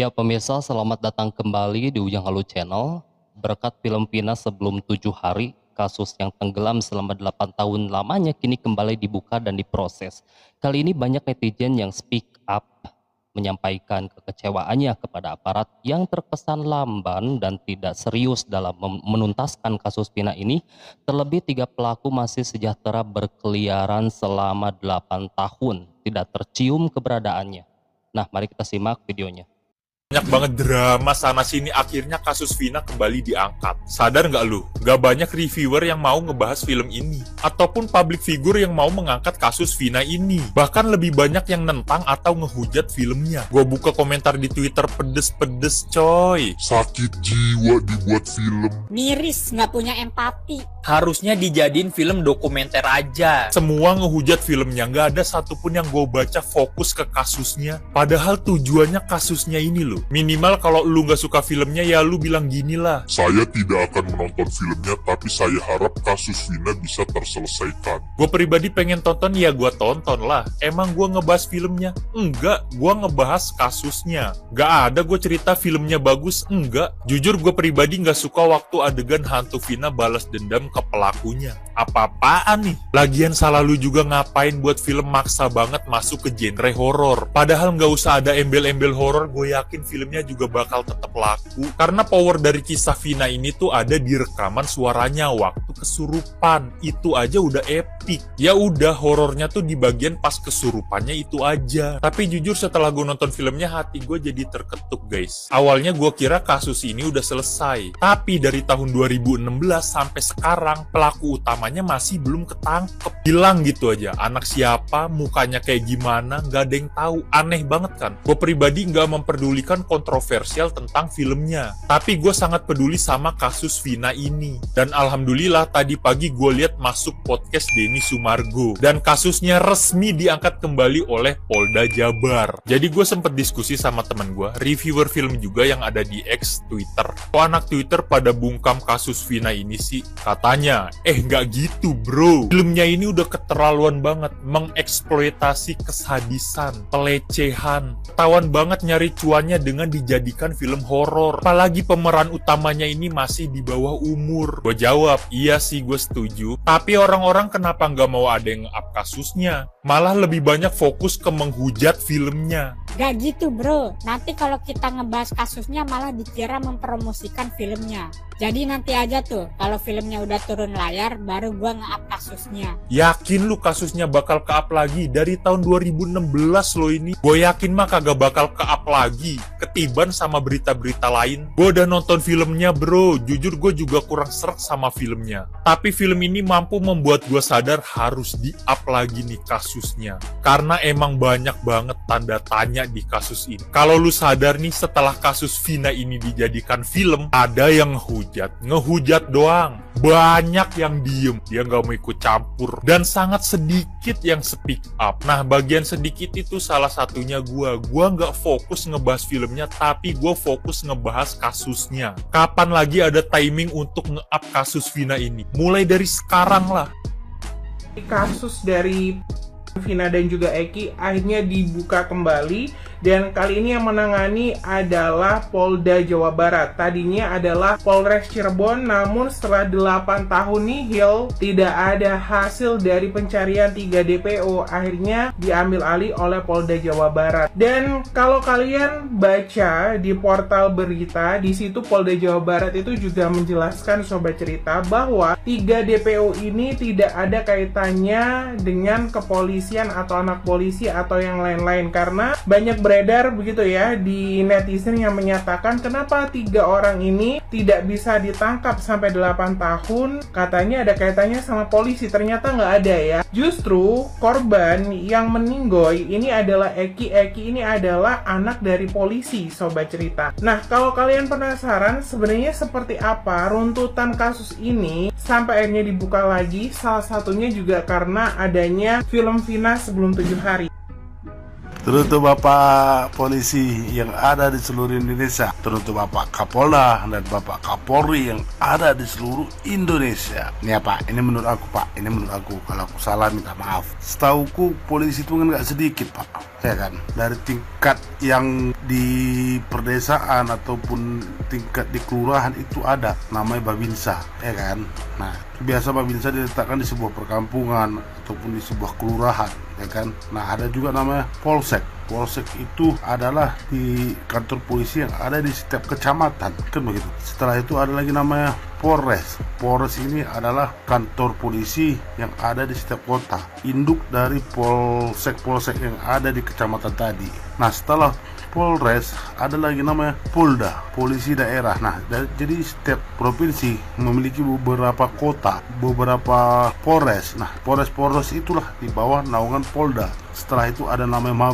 Ya pemirsa, selamat datang kembali di Ujang Halu Channel. Berkat film Vina sebelum 7 hari, kasus yang tenggelam selama 8 tahun lamanya kini kembali dibuka dan diproses. Kali ini banyak netizen yang speak up, menyampaikan kekecewaannya kepada aparat yang terkesan lamban dan tidak serius dalam menuntaskan kasus Vina ini. Terlebih 3 pelaku masih sejahtera berkeliaran selama 8 tahun, tidak tercium keberadaannya. Nah, mari kita simak videonya. Banyak banget drama sana sini, akhirnya kasus Vina kembali diangkat. Sadar nggak lu? Nggak banyak reviewer yang mau ngebahas film ini. Ataupun public figure yang mau mengangkat kasus Vina ini. Bahkan lebih banyak yang nentang atau ngehujat filmnya. Gue buka komentar di Twitter pedes-pedes coy. Sakit jiwa dibuat film. Miris, nggak punya empati. Harusnya dijadiin film dokumenter aja. Semua ngehujat filmnya, nggak ada satupun yang gue baca fokus ke kasusnya. Padahal tujuannya kasusnya ini loh. Minimal kalau lu nggak suka filmnya ya lu bilang gini lah. Saya tidak akan menonton filmnya, tapi saya harap kasus Vina bisa terselesaikan. Gue pribadi pengen tonton ya gue tonton lah. Emang gue ngebahas filmnya? Enggak, gue ngebahas kasusnya. Gak ada gue cerita filmnya bagus, enggak. Jujur gue pribadi nggak suka waktu adegan hantu Vina balas dendam ke pelakunya. Apa-apaan nih? Lagian salah lu juga ngapain buat film maksa banget masuk ke genre horor. Padahal nggak usah ada embel-embel horor, gue yakin filmnya juga bakal tetap laku. Karena power dari kisah Vina ini tuh ada di rekaman suaranya waktu kesurupan. Itu aja udah epic. Ya udah, horornya tuh di bagian pas kesurupannya itu aja. Tapi jujur setelah gue nonton filmnya, hati gue jadi terketuk guys. Awalnya gue kira kasus ini udah selesai. Tapi dari tahun 2016 sampai sekarang, pelaku utamanya masih belum ketangkep. Hilang gitu aja. Anak siapa, mukanya kayak gimana, gak ada yang tahu. Aneh banget kan? Gue pribadi gak memperdulikan kontroversial tentang filmnya. Tapi gue sangat peduli sama kasus Vina ini. Dan alhamdulillah tadi pagi gue lihat masuk podcast Denny Sumargo. Dan kasusnya resmi diangkat kembali oleh Polda Jabar. Jadi gue sempet diskusi sama temen gue, reviewer film juga yang ada di X Twitter. Kok anak Twitter pada bungkam kasus Vina ini sih? Katanya, nggak gitu bro. Filmnya ini udah keterlaluan banget. Mengeksploitasi kesadisan, pelecehan. Ketahuan banget nyari cuannya dengan dijadikan film horor. Apalagi pemeran utamanya ini masih di bawah umur. Gue jawab, iya sih gue setuju. Tapi orang-orang kenapa nggak mau ada yang nge-up kasusnya? Malah lebih banyak fokus ke menghujat filmnya. Gak gitu bro, nanti kalau kita ngebahas kasusnya malah dikira mempromosikan filmnya. Jadi nanti aja tuh, kalau filmnya udah turun layar, baru gua nge-up kasusnya. Yakin lu kasusnya bakal ke-up lagi? Dari tahun 2016 lo ini. Gue yakin mah kagak bakal ke-up lagi. Ketiban sama berita-berita lain. Gue udah nonton filmnya bro, jujur gue juga kurang srek sama filmnya. Tapi film ini mampu membuat gue sadar harus di-up lagi nih kasusnya. Karena emang banyak banget tanda tanya di kasus ini. Kalau lu sadar nih, setelah kasus Vina ini dijadikan film, ada yang ngehujat doang. Banyak yang diem, dia nggak mau ikut campur. Dan sangat sedikit yang speak up. Nah, bagian sedikit itu salah satunya gue. Gue nggak fokus ngebahas filmnya, tapi gue fokus ngebahas kasusnya. Kapan lagi ada timing untuk nge-up kasus Vina ini? Mulai dari sekarang lah. Kasus dari Vina dan juga Eki akhirnya dibuka kembali, dan kali ini yang menangani adalah Polda Jawa Barat. Tadinya adalah Polres Cirebon, namun setelah 8 tahun nihil tidak ada hasil dari pencarian 3 DPO, akhirnya diambil alih oleh Polda Jawa Barat. Dan kalau kalian baca di portal berita, di situ Polda Jawa Barat itu juga menjelaskan sobat cerita bahwa 3 DPO ini tidak ada kaitannya dengan kepolisian atau anak polisi atau yang lain-lain, karena banyak beredar begitu ya di netizen yang menyatakan kenapa 3 orang ini tidak bisa ditangkap sampai 8 tahun, katanya ada kaitannya sama polisi. Ternyata nggak ada ya. Justru korban yang meninggoy ini adalah Eki. Eki ini adalah anak dari polisi sobat cerita. Nah, kalau kalian penasaran sebenarnya seperti apa runtutan kasus ini sampai akhirnya dibuka lagi, salah satunya juga karena adanya film Vina sebelum 7 hari. Teruntuk Bapak polisi yang ada di seluruh Indonesia, teruntuk Bapak Kapolda dan Bapak Kapolri yang ada di seluruh Indonesia. Ini Pak, ini menurut aku Pak, ini menurut aku. Kalau aku salah minta maaf. Setauku polisi itu kan nggak sedikit Pak, ya kan? Dari tingkat yang di perdesaan ataupun tingkat di kelurahan itu ada namanya Babinsa, ya kan? Nah, biasa Babinsa diletakkan di sebuah perkampungan ataupun di sebuah kelurahan, ya kan? Nah, ada juga namanya Polsek. Polsek itu adalah di kantor polisi yang ada di setiap kecamatan, kan begitu. Setelah itu ada lagi namanya Polres. Polres ini adalah kantor polisi yang ada di setiap kota, induk dari polsek-polsek yang ada di kecamatan tadi. Nah, setelah Polres ada lagi namanya Polda, polisi daerah. Nah, jadi setiap provinsi memiliki beberapa kota, beberapa Polres. Nah, Polres itulah di bawah naungan Polda. Setelah itu ada namanya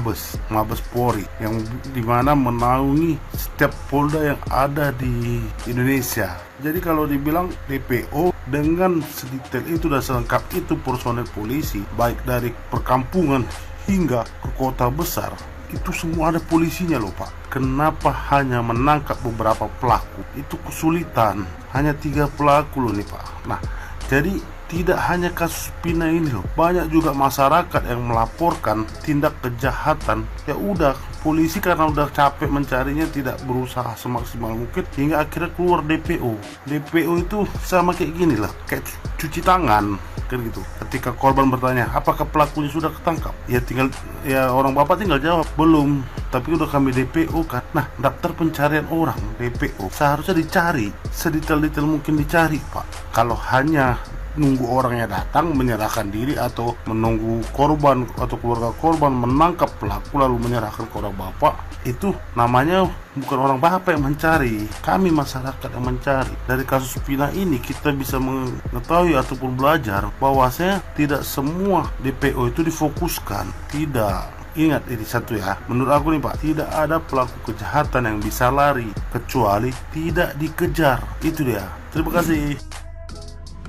Mabes Polri, yang dimana menaungi setiap Polda yang ada di Indonesia. Jadi kalau dibilang DPO dengan sedetail itu dan selengkap itu personel polisi, baik dari perkampungan hingga ke kota besar, itu semua ada polisinya loh Pak. Kenapa hanya menangkap beberapa pelaku? Itu kesulitan. Hanya 3 pelaku loh nih Pak. Nah, jadi tidak hanya kasus Pina ini loh, banyak juga masyarakat yang melaporkan tindak kejahatan. Ya udah, polisi karena udah capek mencarinya tidak berusaha semaksimal mungkin hingga akhirnya keluar DPO. DPO itu sama kayak gini lah, kayak cuci tangan kan gitu. Ketika korban bertanya apakah pelakunya sudah ketangkap, ya orang bapak tinggal jawab belum, tapi udah kami DPO kan. Nah, daftar pencarian orang DPO seharusnya dicari sedetail-detail mungkin dicari Pak. Kalau hanya nunggu orangnya datang menyerahkan diri atau menunggu korban atau keluarga korban menangkap pelaku lalu menyerahkan ke orang bapak, itu namanya bukan orang bapak yang mencari, kami masyarakat yang mencari. Dari kasus Pina ini kita bisa mengetahui ataupun belajar bahwasanya tidak semua DPO itu difokuskan. Tidak. Ingat ini satu ya, menurut aku nih Pak, tidak ada pelaku kejahatan yang bisa lari kecuali tidak dikejar. Itu dia. Terima kasih.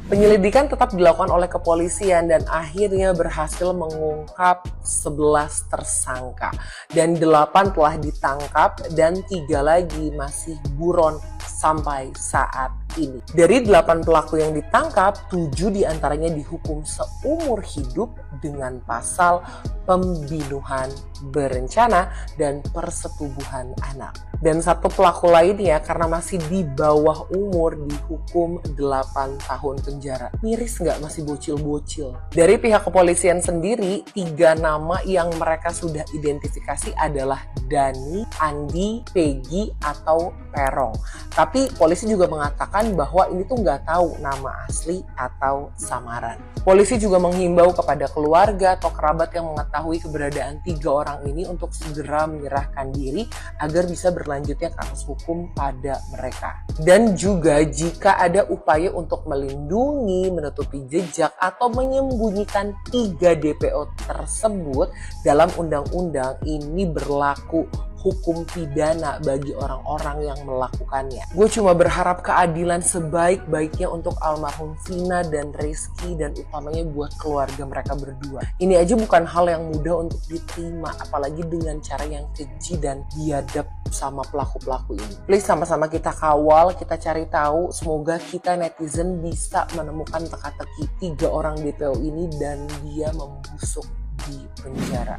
Penyelidikan tetap dilakukan oleh kepolisian dan akhirnya berhasil mengungkap 11 tersangka. Dan 8 telah ditangkap dan 3 lagi masih buron sampai saat ini. Dari 8 pelaku yang ditangkap, 7 diantaranya dihukum seumur hidup dengan pasal pembunuhan berencana dan persetubuhan anak. Dan 1 pelaku lainnya karena masih di bawah umur dihukum 8 tahun penjara. Miris nggak, masih bocil-bocil. Dari pihak kepolisian sendiri, 3 nama yang mereka sudah identifikasi adalah Dani, Andi, Peggy, atau Perong. Tapi polisi juga mengatakan bahwa ini tuh nggak tahu nama asli atau samaran. Polisi juga menghimbau kepada keluarga atau kerabat yang mengetahui keberadaan 3 orang ini untuk segera menyerahkan diri agar bisa berlanjutnya kasus hukum pada mereka. Dan juga jika ada upaya untuk melindungi, menutupi jejak, atau menyembunyikan 3 DPO tersebut, dalam undang-undang ini berlaku hukum pidana bagi orang-orang yang melakukannya. Gue cuma berharap keadilan sebaik-baiknya untuk almarhum Vina dan Rizky, dan utamanya buat keluarga mereka berdua. Ini aja bukan hal yang mudah untuk diterima, apalagi dengan cara yang keji dan biadab sama pelaku-pelaku ini. Please sama-sama kita kawal, kita cari tahu. Semoga kita netizen bisa menemukan teka-teki 3 orang DPO ini dan dia membusuk di penjara.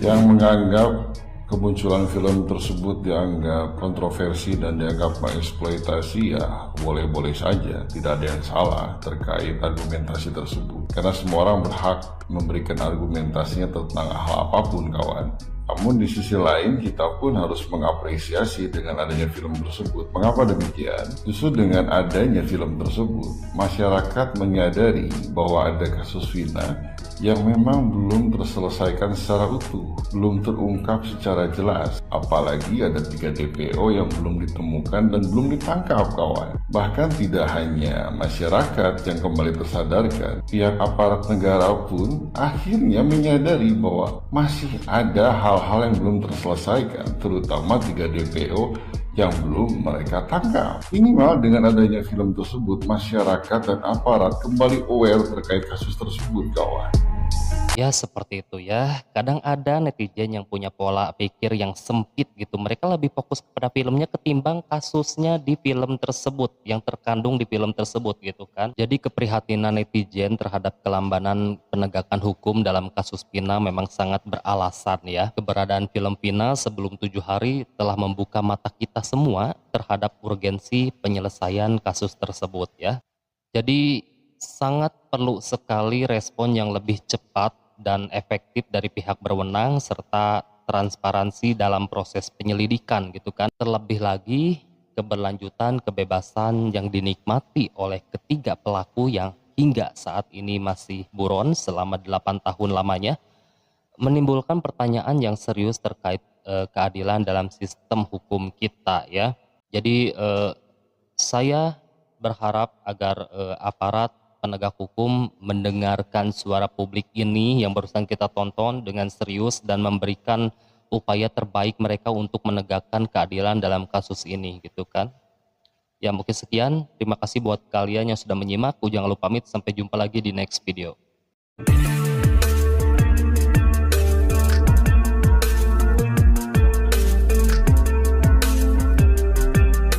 Yang menganggap kemunculan film tersebut dianggap kontroversi dan dianggap mengeksploitasi, ya boleh-boleh saja, tidak ada yang salah terkait argumentasi tersebut. Karena semua orang berhak memberikan argumentasinya tentang hal apapun kawan. Namun di sisi lain kita pun harus mengapresiasi dengan adanya film tersebut. Mengapa demikian? Justru dengan adanya film tersebut, masyarakat menyadari bahwa ada kasus Vina yang memang belum terselesaikan secara utuh, belum terungkap secara jelas. Apalagi ada 3 DPO yang belum ditemukan dan belum ditangkap kawan. Bahkan tidak hanya masyarakat yang kembali tersadarkan, pihak aparat negara pun akhirnya menyadari bahwa masih ada hal-hal yang belum terselesaikan, terutama 3 DPO yang belum mereka tangkap. Minimal dengan adanya film tersebut, masyarakat dan aparat kembali aware terkait kasus tersebut kawan. Ya seperti itu ya, kadang ada netizen yang punya pola pikir yang sempit gitu, mereka lebih fokus kepada filmnya ketimbang kasusnya di film tersebut, yang terkandung di film tersebut gitu kan. Jadi keprihatinan netizen terhadap kelambanan penegakan hukum dalam kasus Vina memang sangat beralasan ya. Keberadaan film Vina sebelum 7 hari telah membuka mata kita semua terhadap urgensi penyelesaian kasus tersebut ya. Jadi sangat perlu sekali respon yang lebih cepat dan efektif dari pihak berwenang serta transparansi dalam proses penyelidikan gitu kan. Terlebih lagi keberlanjutan kebebasan yang dinikmati oleh ketiga pelaku yang hingga saat ini masih buron selama 8 tahun lamanya menimbulkan pertanyaan yang serius terkait keadilan dalam sistem hukum kita ya. Jadi saya berharap agar aparat penegak hukum mendengarkan suara publik ini yang barusan kita tonton dengan serius dan memberikan upaya terbaik mereka untuk menegakkan keadilan dalam kasus ini gitu kan. Ya mungkin sekian, terima kasih buat kalian yang sudah menyimak. Jangan lupa pamit, sampai jumpa lagi di next video.